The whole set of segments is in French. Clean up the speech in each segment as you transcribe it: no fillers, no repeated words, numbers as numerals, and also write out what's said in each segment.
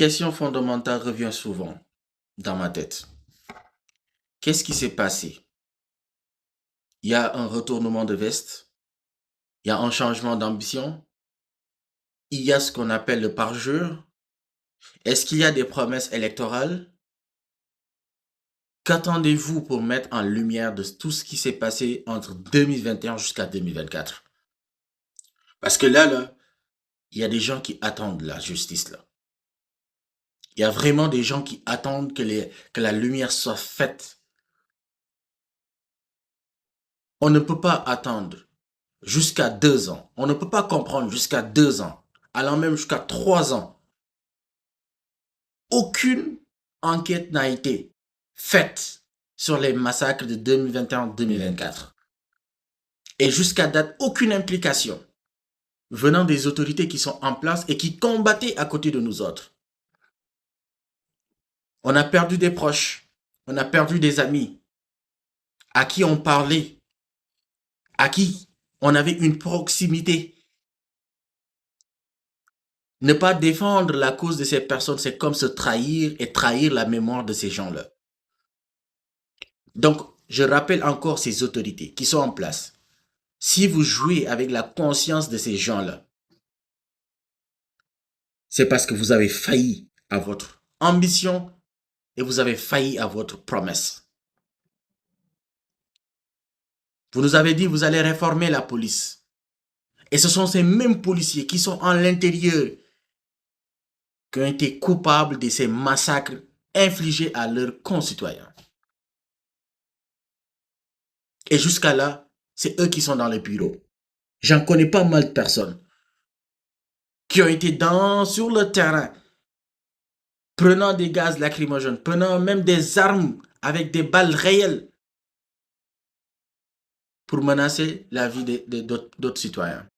question fondamentale revient souvent dans ma tête. Qu'est-ce qui s'est passé? Il y a un retournement de veste, il y a un changement d'ambition, il y a ce qu'on appelle le parjure. Est-ce qu'il y a des promesses électorales? Qu'attendez-vous pour mettre en lumière de tout ce qui s'est passé entre 2021 jusqu'à 2024? Parce que là, il y a des gens qui attendent la justice là. Il y a vraiment des gens qui attendent que la lumière soit faite. On ne peut pas attendre jusqu'à 2 ans. On ne peut pas comprendre jusqu'à 2 ans, allant même jusqu'à 3 ans. Aucune enquête n'a été faite sur les massacres de 2021-2024. Et jusqu'à date, aucune implication venant des autorités qui sont en place et qui combattaient à côté de nous autres. On a perdu des proches, on a perdu des amis à qui on parlait, à qui on avait une proximité. Ne pas défendre la cause de ces personnes, c'est comme se trahir et trahir la mémoire de ces gens-là. Donc, je rappelle encore ces autorités qui sont en place. Si vous jouez avec la conscience de ces gens-là, c'est parce que vous avez failli à votre ambition et vous avez failli à votre promesse. Vous nous avez dit, vous allez réformer la police. Et ce sont ces mêmes policiers qui sont en l'intérieur qui ont été coupables de ces massacres infligés à leurs concitoyens. Et jusqu'à là, c'est eux qui sont dans les bureaux. J'en connais pas mal de personnes qui ont été sur le terrain, prenant des gaz lacrymogènes, prenant même des armes avec des balles réelles pour menacer la vie d'autres citoyens.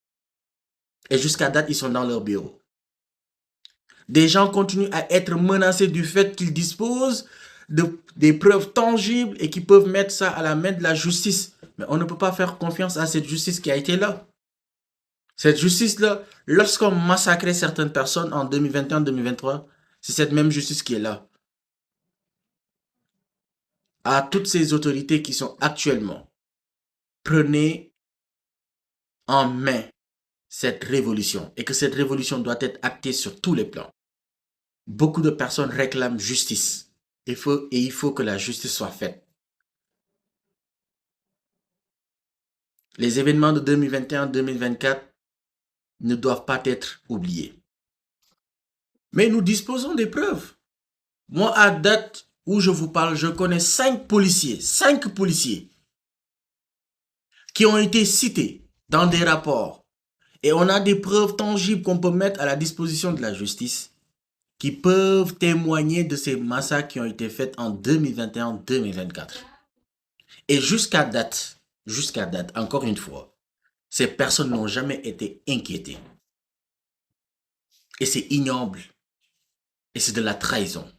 Et jusqu'à date, ils sont dans leur bureau. Des gens continuent à être menacés du fait qu'ils disposent des preuves tangibles et qui peuvent mettre ça à la main de la justice. Mais on ne peut pas faire confiance à cette justice qui a été là. Cette justice-là, lorsqu'on massacrait certaines personnes en 2021-2023, c'est cette même justice qui est là. À toutes ces autorités qui sont actuellement, prenez en main cette révolution et que cette révolution doit être actée sur tous les plans. Beaucoup de personnes réclament justice. Il faut que la justice soit faite. Les événements de 2021-2024 ne doivent pas être oubliés. Mais nous disposons des preuves. Moi, à date où je vous parle, je connais 5 policiers qui ont été cités dans des rapports. Et on a des preuves tangibles qu'on peut mettre à la disposition de la justice qui peuvent témoigner de ces massacres qui ont été faits en 2021-2024. Et jusqu'à date, encore une fois, ces personnes n'ont jamais été inquiétées. Et c'est ignoble. Et c'est de la trahison.